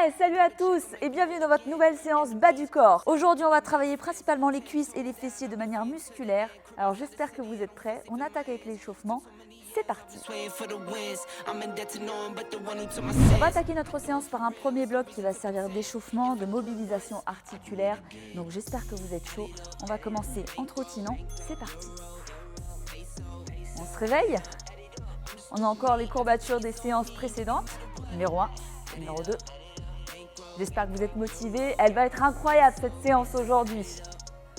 Hey, salut à tous et bienvenue dans votre nouvelle séance bas du corps. Aujourd'hui, on va travailler principalement les cuisses et les fessiers de manière musculaire. Alors j'espère que vous êtes prêts. On attaque avec l'échauffement. C'est parti. On va attaquer notre séance par un premier bloc qui va servir d'échauffement, de mobilisation articulaire. Donc j'espère que vous êtes chaud. On va commencer en trottinant. C'est parti. On se réveille. On a encore les courbatures des séances précédentes. Numéro 1, numéro 2. J'espère que vous êtes motivés. Elle va être incroyable cette séance aujourd'hui.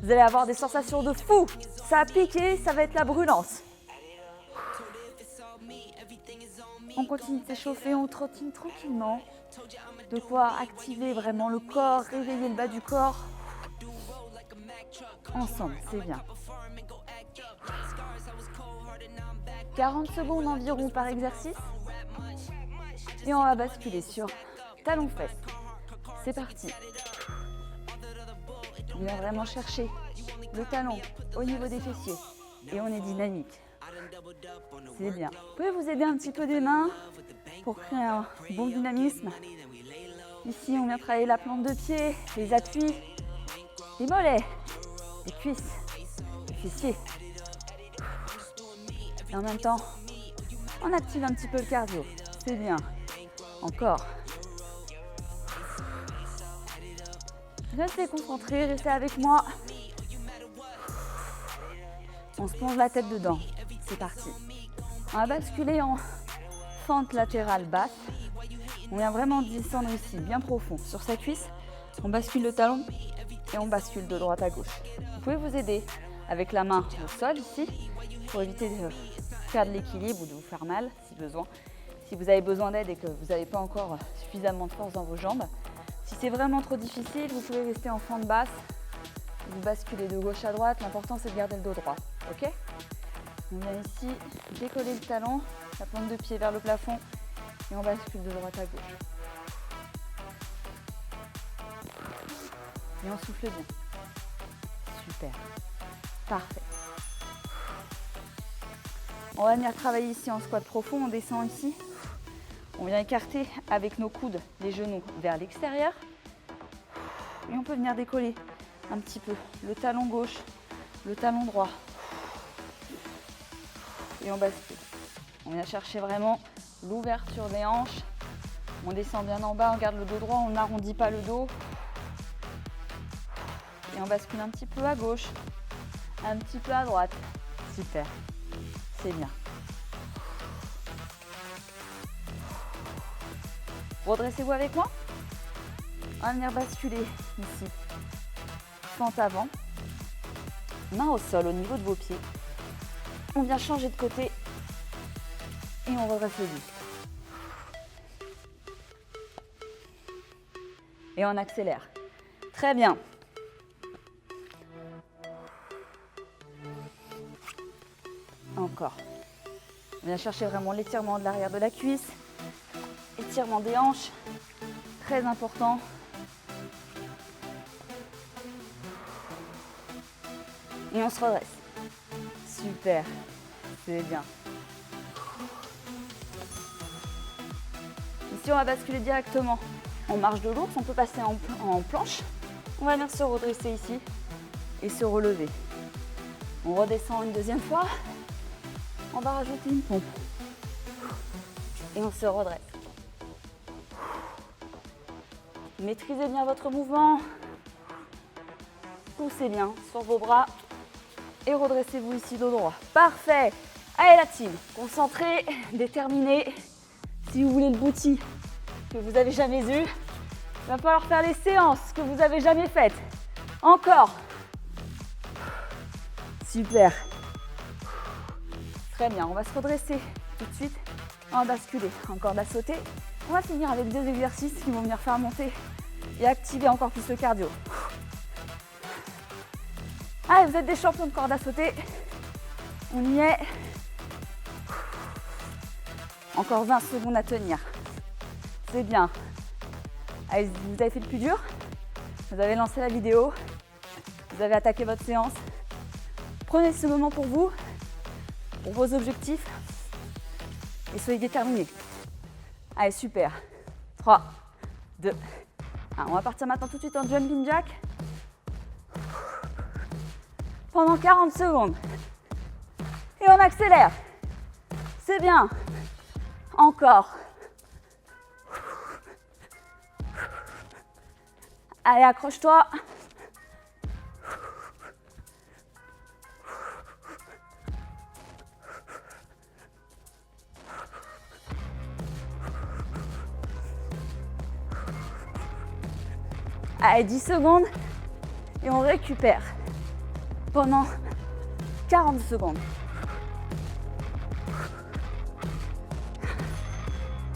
Vous allez avoir des sensations de fou. Ça a piqué, ça va être la brûlance. On continue de s'échauffer, on trottine tranquillement. De quoi activer vraiment le corps, réveiller le bas du corps. Ensemble, c'est bien. 40 secondes environ par exercice. Et on va basculer sur talon-fesse. C'est parti. On vient vraiment chercher le talon au niveau des fessiers. Et on est dynamique. C'est bien. Vous pouvez vous aider un petit peu des mains pour créer un bon dynamisme. Ici, on vient travailler la plante de pied, les appuis, les mollets, les cuisses, les fessiers. Et en même temps, on active un petit peu le cardio. C'est bien. Encore. Restez concentrés, restez avec moi. On se plonge la tête dedans. C'est parti. On va basculer en fente latérale basse. On vient vraiment descendre ici, bien profond. Sur sa cuisse, on bascule le talon et on bascule de droite à gauche. Vous pouvez vous aider avec la main au sol ici pour éviter de perdre l'équilibre ou de vous faire mal si besoin. Si vous avez besoin d'aide et que vous n'avez pas encore suffisamment de force dans vos jambes. Si c'est vraiment trop difficile, vous pouvez rester en fente basse. Vous basculez de gauche à droite. L'important, c'est de garder le dos droit. Ok ? On vient ici décoller le talon, la plante de pied vers le plafond et on bascule de droite à gauche. Et on souffle bien. Super. Parfait. On va venir travailler ici en squat profond. On descend ici. On vient écarter avec nos coudes les genoux vers l'extérieur. Et on peut venir décoller un petit peu le talon gauche, le talon droit. Et on bascule. On vient chercher vraiment l'ouverture des hanches. On descend bien en bas, on garde le dos droit, on n'arrondit pas le dos. Et on bascule un petit peu à gauche, un petit peu à droite. Super, c'est bien. Redressez-vous avec moi. On va venir basculer ici. Fente avant. Main au sol au niveau de vos pieds. On vient changer de côté et on redresse le buste. Et on accélère. Très bien. Encore. On vient chercher vraiment l'étirement de l'arrière de la cuisse. Étirement des hanches. Très important. Et on se redresse. Super, c'est bien. Ici, on va basculer directement en marche de l'ours. On peut passer en planche. On va venir se redresser ici et se relever. On redescend une deuxième fois. On va rajouter une pompe. Et on se redresse. Maîtrisez bien votre mouvement. Poussez bien sur vos bras. Et redressez-vous ici dos droit. Parfait. Allez la team, concentrés, déterminés. Si vous voulez le booty que vous n'avez jamais eu, il va falloir faire les séances que vous n'avez jamais faites. Encore. Super. Très bien, on va se redresser tout de suite. On va basculer en corde à sauter. On va finir avec deux exercices qui vont venir faire monter et activer encore plus le cardio. Allez, vous êtes des champions de corde à sauter. On y est. Encore 20 secondes à tenir. C'est bien. Allez, vous avez fait le plus dur. Vous avez lancé la vidéo. Vous avez attaqué votre séance. Prenez ce moment pour vous, pour vos objectifs. Et soyez déterminés. Allez, super. 3, 2, 1. On va partir maintenant tout de suite en jumping jack. Pendant 40 secondes. Et on accélère. C'est bien. Encore. Allez, accroche-toi. Allez, 10 secondes et on récupère pendant 40 secondes.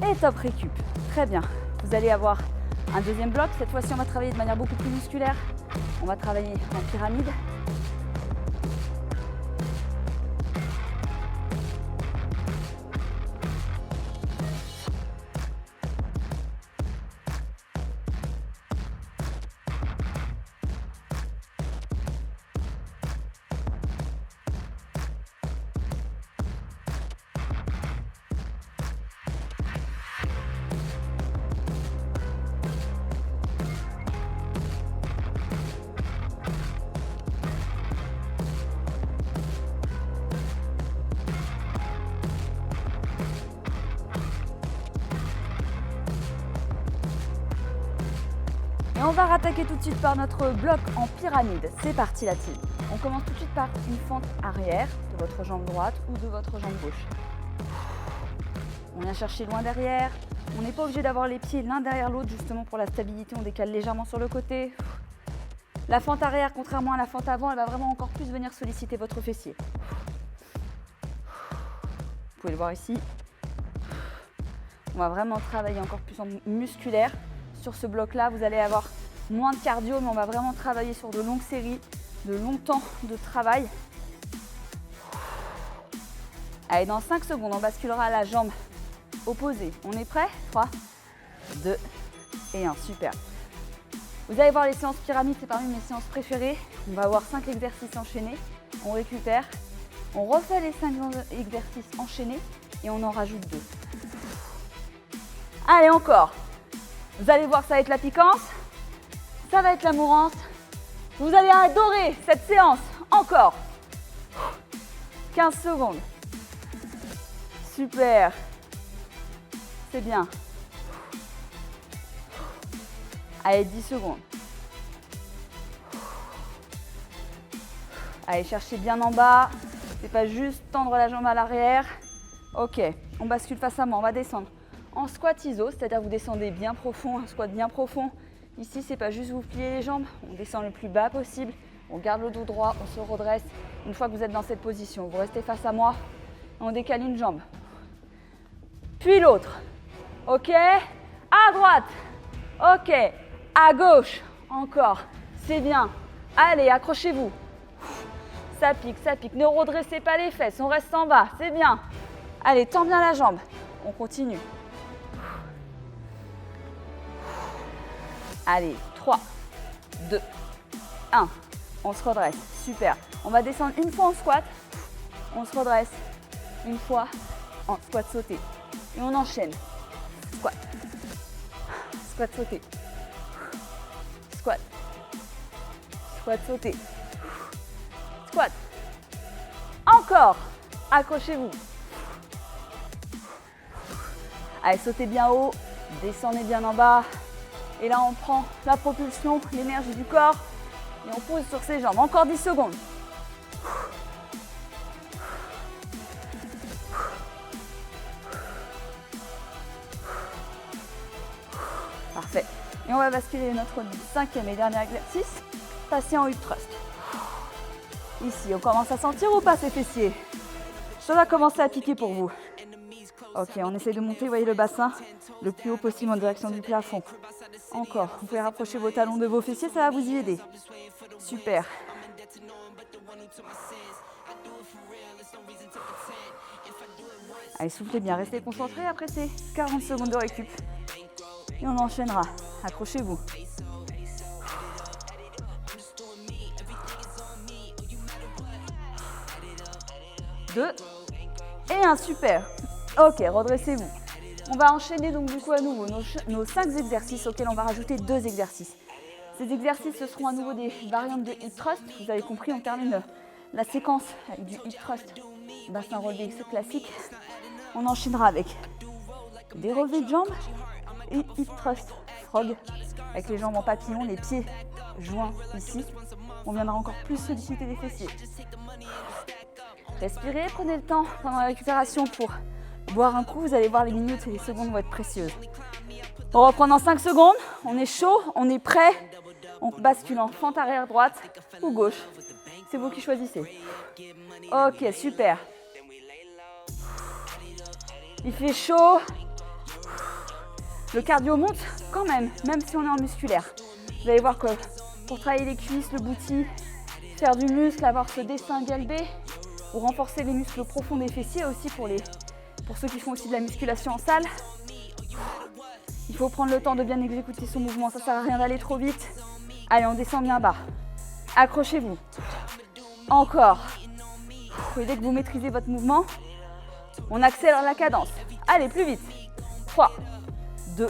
Et top récup. Très bien. Vous allez avoir un deuxième bloc. Cette fois-ci, on va travailler de manière beaucoup plus musculaire. On va travailler en pyramide. Et on va rattaquer tout de suite par notre bloc en pyramide. C'est parti la team. On commence tout de suite par une fente arrière de votre jambe droite ou de votre jambe gauche. On vient chercher loin derrière. On n'est pas obligé d'avoir les pieds l'un derrière l'autre justement pour la stabilité. On décale légèrement sur le côté. La fente arrière, contrairement à la fente avant, elle va vraiment encore plus venir solliciter votre fessier. Vous pouvez le voir ici. On va vraiment travailler encore plus en musculaire. Sur ce bloc-là, vous allez avoir moins de cardio, mais on va vraiment travailler sur de longues séries, de longs temps de travail. Allez, dans 5 secondes, on basculera à la jambe opposée. On est prêt? 3, 2 et 1. Super. Vous allez voir les séances pyramides, c'est parmi mes séances préférées. On va avoir 5 exercices enchaînés. On récupère. On refait les 5 exercices enchaînés et on en rajoute 2. Allez, encore. Vous allez voir, ça va être la piquance, ça va être la mourance. Vous allez adorer cette séance. Encore. 15 secondes. Super. C'est bien. Allez, 10 secondes. Allez, cherchez bien en bas. C'est pas juste tendre la jambe à l'arrière. Ok, on bascule face à moi. On va descendre en squat iso, c'est-à-dire vous descendez bien profond, un squat bien profond. Ici, c'est pas juste vous plier les jambes, on descend le plus bas possible, on garde le dos droit, on se redresse. Une fois que vous êtes dans cette position, vous restez face à moi, on décale une jambe, puis l'autre. Ok, à droite, ok, à gauche, encore, c'est bien. Allez, accrochez-vous. Ça pique, ne redressez pas les fesses, on reste en bas, c'est bien. Allez, tends bien la jambe, on continue. Allez, 3, 2, 1. On se redresse. Super. On va descendre une fois en squat. On se redresse. Une fois en squat sauté. Et on enchaîne. Squat. Squat sauté. Squat. Squat sauté. Squat. Encore. Accrochez-vous. Allez, sautez bien haut. Descendez bien en bas. Et là, on prend la propulsion, l'énergie du corps et on pousse sur ses jambes. Encore 10 secondes. Parfait. Et on va basculer notre 5e et dernier exercice, passer en hip thrust. Ici, on commence à sentir ou pas ces fessiers? Ça va commencer à piquer pour vous. Ok, on essaie de monter, vous voyez le bassin le plus haut possible en direction du plafond. Encore, vous pouvez rapprocher vos talons de vos fessiers, ça va vous y aider. Super. Allez, soufflez bien, restez concentrés. Après, c'est 40 secondes de récup. Et on enchaînera. Accrochez-vous. 2 et 1. Super. Ok, redressez-vous. On va enchaîner donc du coup à nouveau nos 5 exercices auxquels on va rajouter 2 exercices. Ces exercices, ce seront à nouveau des variantes de hip thrust. Vous avez compris, on termine la séquence avec du hip thrust, bassin relevé classique. On enchaînera avec des relevés de jambes et hip thrust frog avec les jambes en papillon, les pieds joints ici. On viendra encore plus solliciter les fessiers. Respirez, prenez le temps pendant la récupération pour boire un coup. Vous allez voir, les minutes et les secondes vont être précieuses. On reprend dans 5 secondes. On est chaud, on est prêt. On bascule en fente arrière droite ou gauche. C'est vous qui choisissez. Ok, super. Il fait chaud. Le cardio monte quand même si on est en musculaire. Vous allez voir que pour travailler les cuisses, le booty, faire du muscle, avoir ce dessin galbé, ou renforcer les muscles profonds des fessiers aussi pour ceux qui font aussi de la musculation en salle. Il faut prendre le temps de bien exécuter son mouvement, ça ne sert à rien d'aller trop vite. Allez, on descend bien bas. Accrochez-vous. Encore. Et dès que vous maîtrisez votre mouvement, on accélère la cadence. Allez, plus vite. 3, 2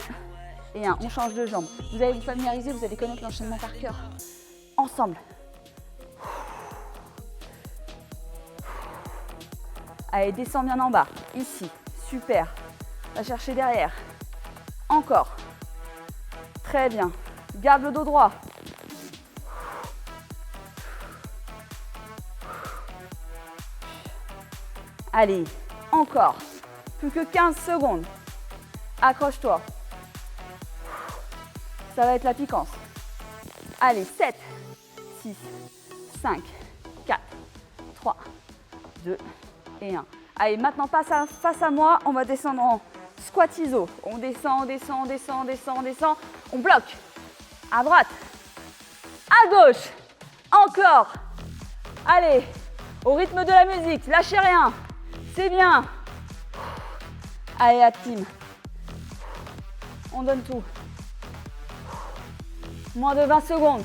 et 1. On change de jambe. Vous allez vous familiariser, vous allez connaître l'enchaînement par cœur. Ensemble. Allez, descends bien en bas. Ici. Super. Va chercher derrière. Encore. Très bien. Garde le dos droit. Allez, encore. Plus que 15 secondes. Accroche-toi. Ça va être la piquance. Allez, 7, 6, 5, 4, 3, 2 et 1. Allez, maintenant face à moi, on va descendre en squat iso. On descend, on descend, on descend, on descend, on descend. On bloque. À droite. À gauche. Encore. Allez, au rythme de la musique. Lâchez rien. C'est bien. Allez, la team. On donne tout. Moins de 20 secondes.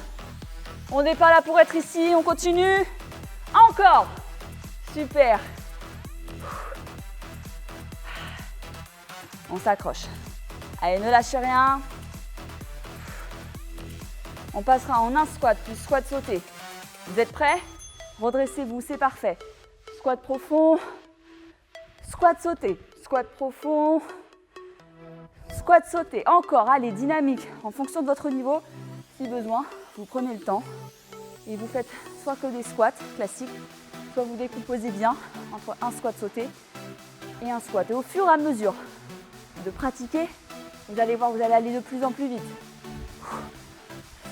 On n'est pas là pour être ici. On continue. Encore. Super. On s'accroche. Allez, ne lâchez rien. On passera en un squat, puis squat sauté. Vous êtes prêts? Redressez-vous, c'est parfait. Squat profond. Squat sauté. Squat profond. Squat sauté. Encore, allez, dynamique. En fonction de votre niveau, si besoin, vous prenez le temps. Et vous faites soit que des squats classiques, soit vous décomposez bien entre un squat sauté et un squat. Et au fur et à mesure de pratiquer, vous allez voir, vous allez aller de plus en plus vite.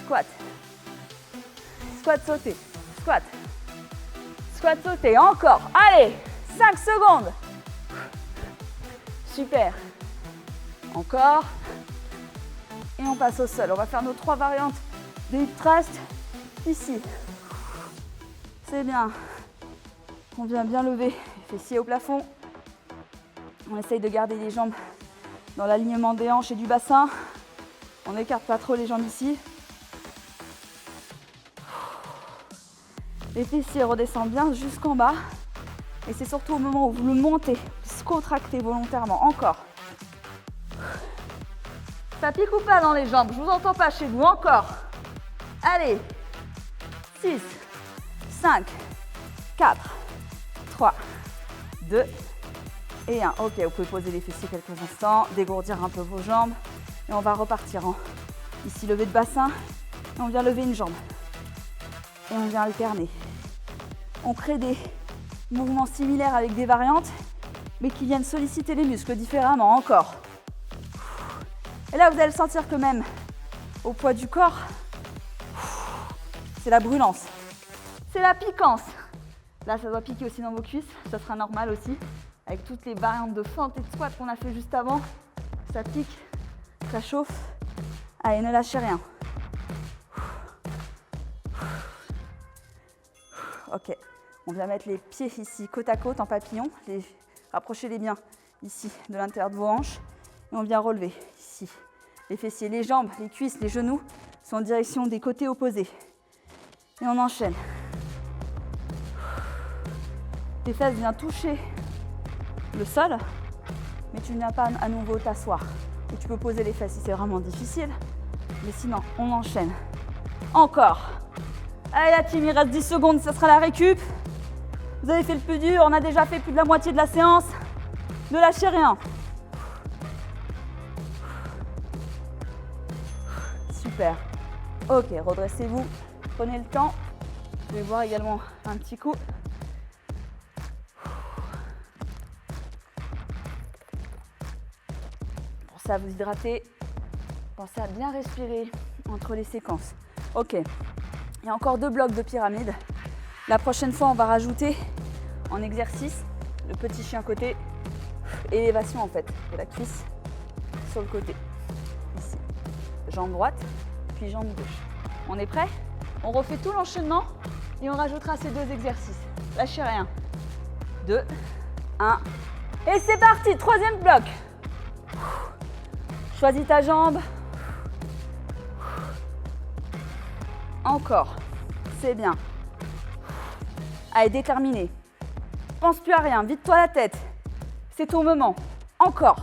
Squat. Squat sauté. Squat. Squat sauté. Encore. Allez, 5 secondes. Super. Encore. Et on passe au sol. On va faire nos 3 variantes de hip thrust ici. C'est bien. On vient bien lever les fessiers au plafond. On essaye de garder les jambes dans l'alignement des hanches et du bassin. On n'écarte pas trop les jambes ici. Les fessiers redescendent bien jusqu'en bas. Et c'est surtout au moment où vous le montez, se contractez volontairement. Encore. Ça pique ou pas dans les jambes? Je vous entends pas chez vous. Encore. Allez. 6, 5, 4, 3, 2 et 1. Ok, vous pouvez poser les fessiers quelques instants, dégourdir un peu vos jambes. Et on va repartir en ici, lever de bassin. Et on vient lever une jambe. Et on vient alterner. On crée des mouvements similaires avec des variantes, mais qui viennent solliciter les muscles différemment. Encore. Et là, vous allez sentir que même au poids du corps, c'est la brûlance. C'est la piquance. Là, ça doit piquer aussi dans vos cuisses. Ça sera normal aussi. Avec toutes les variantes de fente et de squat qu'on a fait juste avant. Ça pique, ça chauffe. Allez, ne lâchez rien. Ok. On vient mettre les pieds ici, côte à côte, en papillon. Rapprochez-les bien ici, de l'intérieur de vos hanches. Et on vient relever ici. Les fessiers, les jambes, les cuisses, les genoux sont en direction des côtés opposés. Et on enchaîne. Les fesses viennent toucher le sol. mais tu ne viens pas à nouveau t'asseoir. Ou tu peux poser les fesses si c'est vraiment difficile. Mais sinon, on enchaîne. Encore. Allez la team, il reste 10 secondes, ça sera la récup. Vous avez fait le plus dur, on a déjà fait plus de la moitié de la séance. Ne lâchez rien. Super. Ok, redressez-vous. Prenez le temps. Je vais boire également un petit coup. Pour ça, vous hydratez. Pensez à bien respirer entre les séquences. Ok. Il y a encore 2 blocs de pyramide. La prochaine fois, on va rajouter en exercice le petit chien côté, élévation en fait de la cuisse sur le côté. Ici. Jambe droite, puis jambe gauche. On est prêt? On refait tout l'enchaînement et on rajoutera ces 2 exercices. Lâchez rien. 2, 1. Et c'est parti, 3e bloc. Choisis ta jambe. Encore. C'est bien. Allez, déterminé. Pense plus à rien, vide-toi la tête. C'est ton moment. Encore.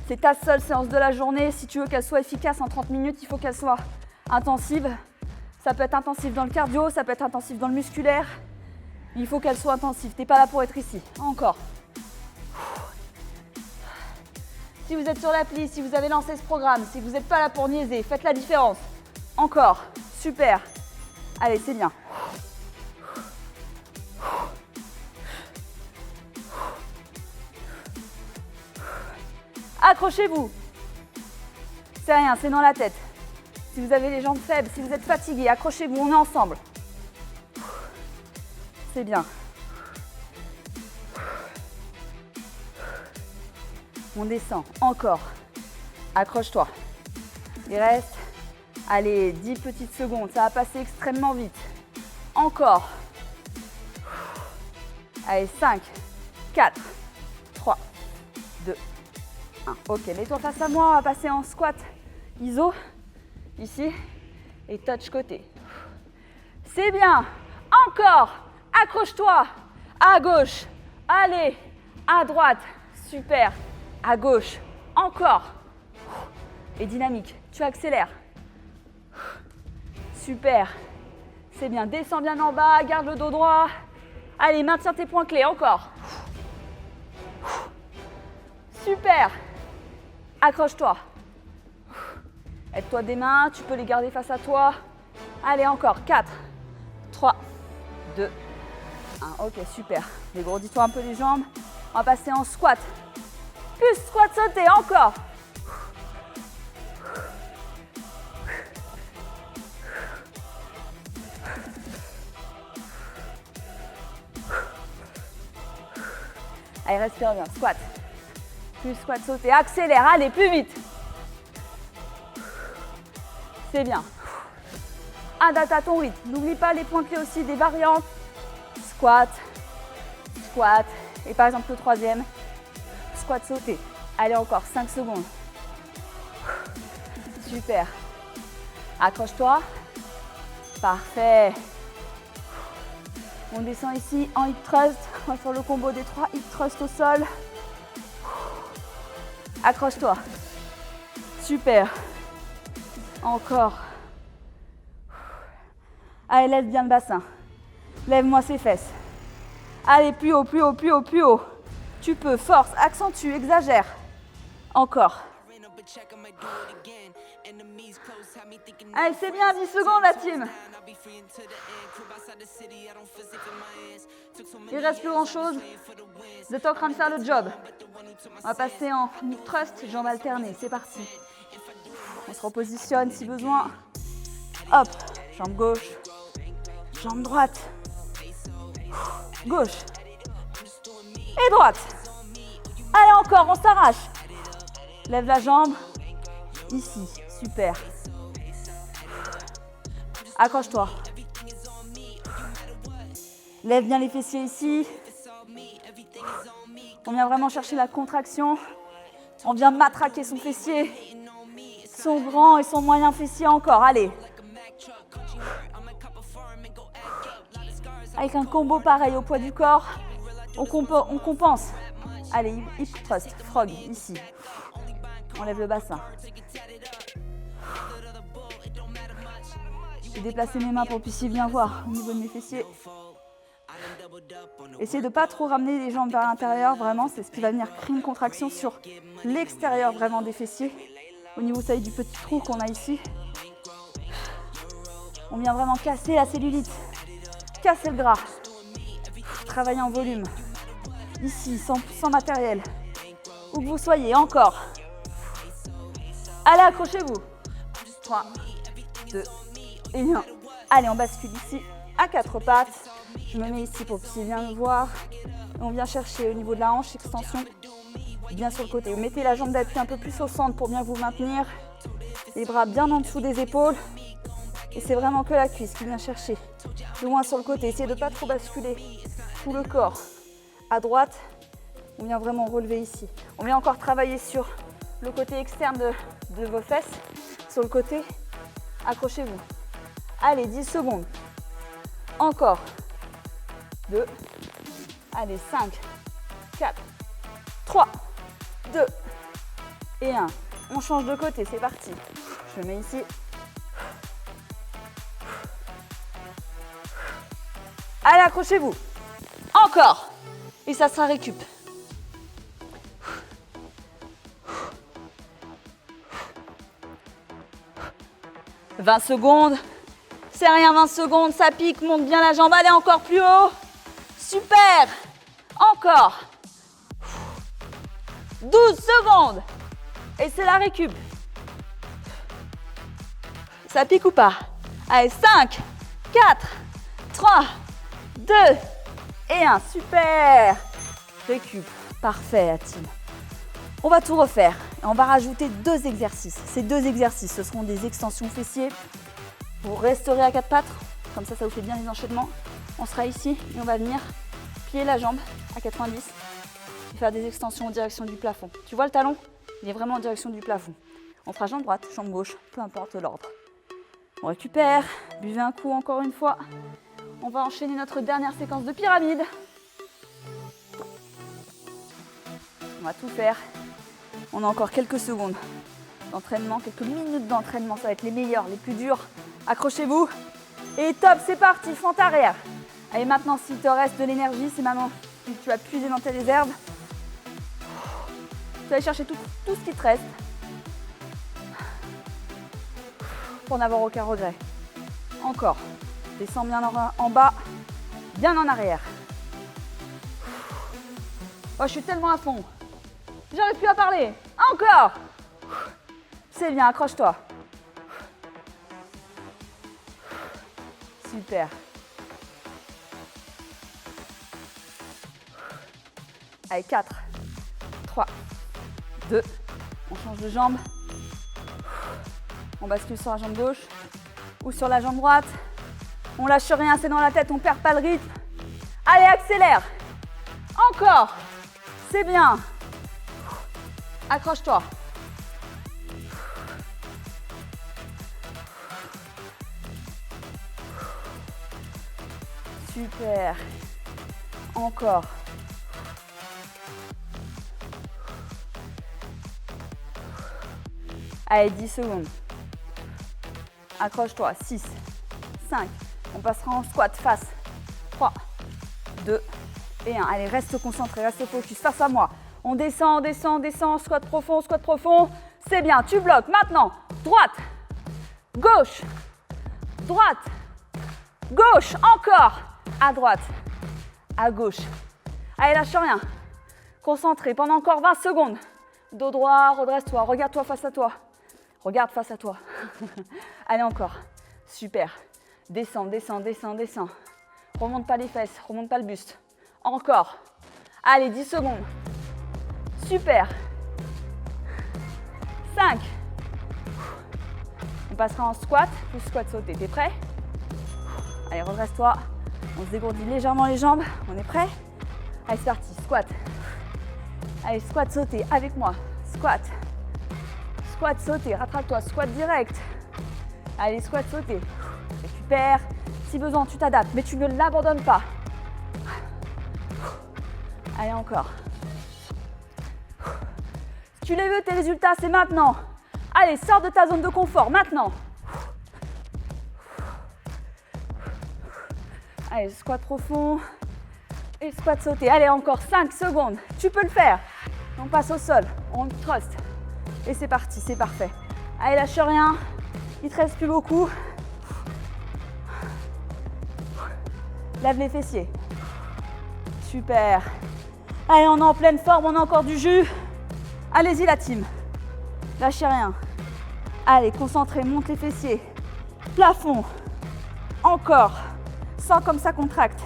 C'est ta seule séance de la journée. Si tu veux qu'elle soit efficace en 30 minutes, il faut qu'elle soit intensive. Ça peut être intensif dans le cardio, ça peut être intensif dans le musculaire. Il faut qu'elle soit intensive. Tu n'es pas là pour être ici. Encore. Si vous êtes sur l'appli, si vous avez lancé ce programme, si vous n'êtes pas là pour niaiser, faites la différence. Encore. Super. Allez, c'est bien. Accrochez-vous. C'est rien, c'est dans la tête. Si vous avez les jambes faibles, si vous êtes fatigué, accrochez-vous, on est ensemble. C'est bien. On descend, encore. Accroche-toi. Il reste, allez, 10 petites secondes. Ça va passer extrêmement vite. Encore. Allez, 5, 4, 3, 2, 1. Ok, mets-toi face à moi. On va passer en squat iso. Ici. Et touch côté. C'est bien. Encore. Accroche-toi. À gauche. Allez. À droite. Super. À gauche. Encore. Et dynamique. Tu accélères. Super. C'est bien. Descends bien en bas. Garde le dos droit. Allez, maintiens tes points clés. Encore. Super. Accroche-toi. Aide-toi des mains. Tu peux les garder face à toi. Allez, encore. 4, 3, 2, 1. Ok, super. Dégourdis-toi un peu les jambes. On va passer en squat. Plus squat sauté. Encore. Allez, respire bien. Squat. Plus squat sauté. Accélère. Allez, plus vite. C'est bien. Adapte à ton rythme. N'oublie pas les points clés aussi des variantes. Squat. Squat. Et par exemple, le 3e. Squat sauté. Allez, encore 5 secondes. Super. Accroche-toi. Parfait. On descend ici en hip thrust. On va faire le combo des 3 hip thrust au sol. Accroche-toi. Super. Encore. Allez, lève bien le bassin. Lève-moi ses fesses. Allez, plus haut, plus haut, plus haut, plus haut. Tu peux, force, accentue, exagère. Encore. Allez, c'est bien, 10 secondes la team. Il ne reste plus grand chose. Vous êtes en train de faire le job. On va passer en hip thrust, jambes alternées. C'est parti. On se repositionne si besoin. Hop, jambe gauche, jambe droite, gauche et droite. Allez, encore, on s'arrache. Lève la jambe. Ici, super. Accroche-toi. Lève bien les fessiers ici. On vient vraiment chercher la contraction. On vient matraquer son fessier. Son grand et son moyen fessier encore. Allez. Avec un combo pareil au poids du corps. On compense. Allez, hip thrust, frog, ici. On lève le bassin. Je vais déplacer mes mains pour que vous puissiez bien voir au niveau de mes fessiers. Essayez de ne pas trop ramener les jambes vers l'intérieur, vraiment, c'est ce qui va venir créer une contraction sur l'extérieur vraiment des fessiers. Au niveau, ça y est, du petit trou qu'on a ici. On vient vraiment casser la cellulite, casser le gras, travailler en volume. Ici, sans matériel. Où que vous soyez, encore. Allez, accrochez-vous. 3, 2 et 1. Allez, on bascule ici à 4 pattes. Je me mets ici pour que vous puissiez bien me voir. Et on vient chercher au niveau de la hanche, extension, bien sur le côté. Vous mettez la jambe d'appui un peu plus au centre pour bien vous maintenir. Les bras bien en dessous des épaules. Et c'est vraiment que la cuisse qui vient chercher. Loin sur le côté. Essayez de ne pas trop basculer tout le corps. À droite, on vient vraiment relever ici. On vient encore travailler sur le côté externe de vos fesses. Sur le côté, accrochez-vous. Allez, 10 secondes. Encore. 2. Allez, 5, 4, 3, 2 et 1. On change de côté, c'est parti. Je mets ici. Allez, accrochez-vous. Encore. Et ça sera récup. 20 secondes. C'est rien, 20 secondes. Ça pique, monte bien la jambe. Allez, encore plus haut. Super. Encore. 12 secondes. Et c'est la récup. Ça pique ou pas? Allez, 5, 4, 3, 2 et 1. Super. Récup. Parfait, la team. On va tout refaire et on va rajouter 2 exercices. Ces 2 exercices, ce seront des extensions fessiers. Vous resterez à 4 pattes, comme ça, ça vous fait bien les enchaînements. On sera ici et on va venir plier la jambe à 90 et faire des extensions en direction du plafond. Tu vois le talon? Il est vraiment en direction du plafond. On fera jambe droite, jambe gauche, peu importe l'ordre. On récupère, buvez un coup encore une fois. On va enchaîner notre dernière séquence de pyramide. On va tout faire. On a encore quelques secondes d'entraînement, quelques minutes d'entraînement. Ça va être les meilleurs, les plus durs. Accrochez-vous. Et top, c'est parti, fente arrière. Allez, maintenant, s'il te reste de l'énergie, c'est maintenant que tu vas puiser dans tes réserves. Tu vas aller chercher tout ce qui te reste pour n'avoir aucun regret. Encore. Descends bien en bas, bien en arrière. Oh, je suis tellement à fond. J'arrive plus à parler. Encore. C'est bien, accroche-toi. Super. Allez, 4, 3, 2. On change de jambe. On bascule sur la jambe gauche ou sur la jambe droite. On lâche rien, c'est dans la tête, on perd pas le rythme. Allez, accélère. Encore. C'est bien. Accroche-toi. Super. Encore. Allez, 10 secondes. Accroche-toi. 6, 5. On passera en squat face. 3, 2 et 1. Allez, reste concentré, reste focus. Face à moi. On descend, on descend, on descend. Squat profond, squat profond. C'est bien. Tu bloques. Maintenant, droite, gauche, droite, gauche. Encore. À droite, à gauche. Allez, lâche rien. Concentré pendant encore 20 secondes. Dos droit, redresse-toi. Regarde-toi face à toi. Regarde face à toi. Allez, encore. Super. Descends, descends, descends, descends. Remonte pas les fesses, remonte pas le buste. Encore. Allez, 10 secondes. Super. 5. On passera en squat, plus squat sauté. T'es prêt? Allez, redresse-toi. On se dégourdit légèrement les jambes. On est prêt? Allez, c'est parti. Squat. Allez, squat sauté avec moi. Squat. Squat sauté. Rattrape-toi. Squat direct. Allez, squat sauté. Récupère. Si besoin, tu t'adaptes, mais tu ne l'abandonnes pas. Allez, encore. Si tu les veux, tes résultats, c'est maintenant. Allez, sors de ta zone de confort, maintenant. Allez, squat profond. Et squat sauté. Allez, encore 5 secondes. Tu peux le faire. On passe au sol. On trust. Et c'est parti, c'est parfait. Allez, lâche rien. Il ne te reste plus beaucoup. Lève les fessiers. Super. Allez, on est en pleine forme, on a encore du jus. Allez-y la team. Lâchez rien. Allez, concentrez, monte les fessiers. Plafond. Encore. Sens comme ça contracte.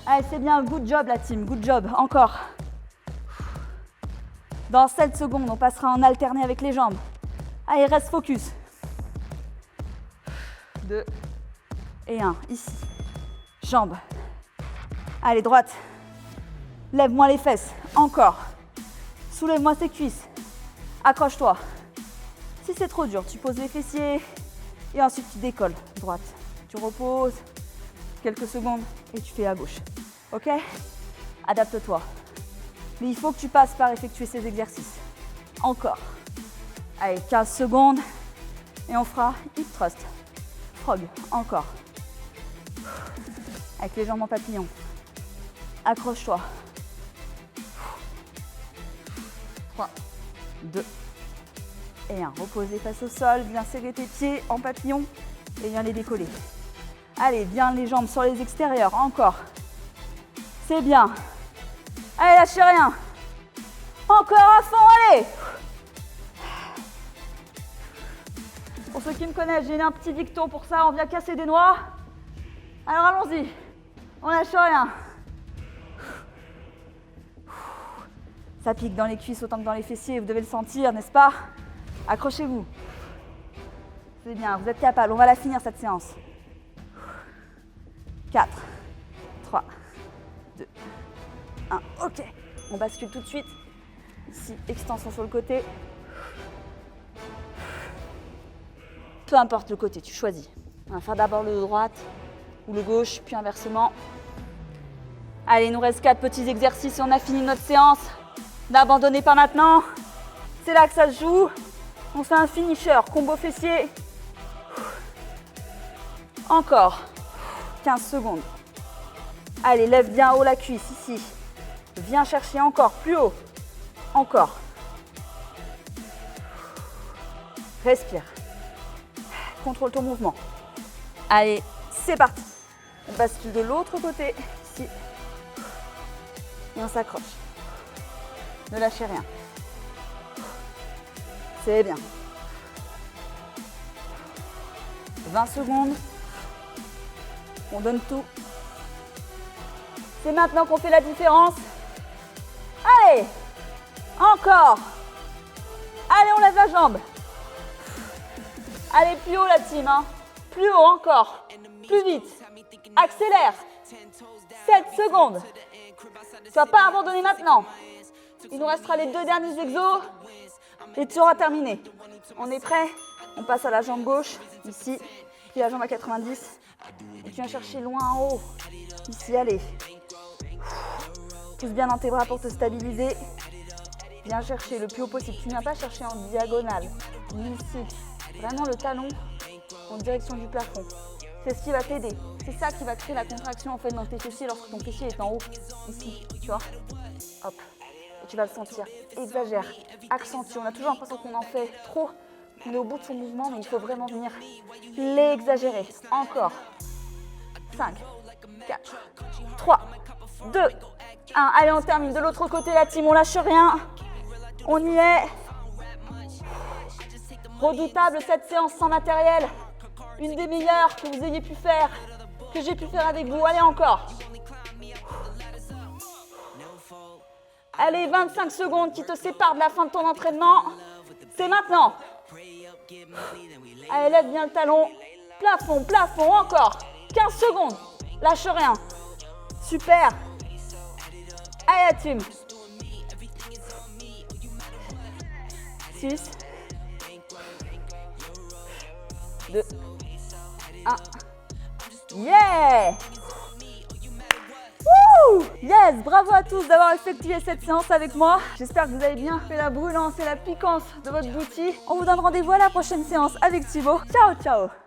Allez, c'est bien. Good job la team. Good job. Encore. Dans 7 secondes, on passera en alterné avec les jambes. Allez, reste focus. 2 et 1. Ici. Jambes. Allez, droite. Lève-moi les fesses. Encore. Soulève-moi tes cuisses. Accroche-toi. Si c'est trop dur, tu poses les fessiers et ensuite tu décolles. Droite. Tu reposes quelques secondes et tu fais à gauche. Ok? Adapte-toi. Mais il faut que tu passes par effectuer ces exercices. Encore. Allez, 15 secondes. Et on fera hip thrust. Frog. Encore. Avec les jambes en papillon. Accroche-toi. 3, 2 et 1. Reposez face au sol. Bien serrer tes pieds en papillon et bien les décoller. Allez, bien les jambes sur les extérieurs. Encore. C'est bien. Allez, lâchez rien. Encore à fond, allez. Pour ceux qui me connaissent, j'ai un petit dicton pour ça. On vient casser des noix. Alors allons-y. On lâche rien. Ça pique dans les cuisses autant que dans les fessiers. Vous devez le sentir, n'est-ce pas? Accrochez-vous. C'est bien, vous êtes capable. On va la finir cette séance. 4, 3, 2, 1. Ok. On bascule tout de suite. Ici, extension sur le côté. Peu importe le côté, tu choisis. On va faire d'abord le droite ou le gauche, puis inversement. Allez, il nous reste 4 petits exercices et on a fini notre séance. N'abandonnez pas maintenant. C'est là que ça se joue. On fait un finisher, combo fessier. Encore. 15 secondes. Allez, lève bien haut la cuisse, ici. Viens chercher encore, plus haut. Encore. Respire. Contrôle ton mouvement. Allez, c'est parti. On bascule de l'autre côté, ici. Et on s'accroche. Ne lâchez rien. C'est bien. 20 secondes. On donne tout. C'est maintenant qu'on fait la différence. Allez, encore. Allez, on lève la jambe. Allez, plus haut la team, hein. Plus haut, encore. Plus vite. Accélère. 7 secondes. Tu ne vas pas abandonner maintenant. Il nous restera les 2 derniers exos et tu auras terminé. On est prêt? On passe à la jambe gauche, ici, puis la jambe à 90. Et tu viens chercher loin en haut. Ici, allez. Pousse bien dans tes bras pour te stabiliser. Viens chercher le plus haut possible. Tu ne viens pas chercher en diagonale. Ici. Vraiment le talon en direction du plafond. C'est ce qui va t'aider. C'est ça qui va créer la contraction en fait dans tes fessiers lorsque ton fessier est en haut. Ici, tu vois. Hop. Et tu vas le sentir. Exagère. Accentue. On a toujours l'impression qu'on en fait trop. On est au bout de son mouvement, mais il faut vraiment venir l'exagérer. Encore. 5, 4, 3, 2, 1. Allez, on termine. De l'autre côté, la team, on lâche rien. On y est. Redoutable cette séance sans matériel. Une des meilleures que vous ayez pu faire, que j'ai pu faire avec vous. Allez, encore. Allez, 25 secondes qui te séparent de la fin de ton entraînement. C'est maintenant. Allez, lève bien le talon. Plafond, plafond, encore. 15 secondes. Lâche rien. Super. Allez, la team. 6, 2, 1. Yeah! Wouh! Yes! Bravo à tous d'avoir effectué cette séance avec moi. J'espère que vous avez bien fait la brûlance et la piquance de votre boutique. On vous donne rendez-vous à la prochaine séance avec Thibaut. Ciao, ciao!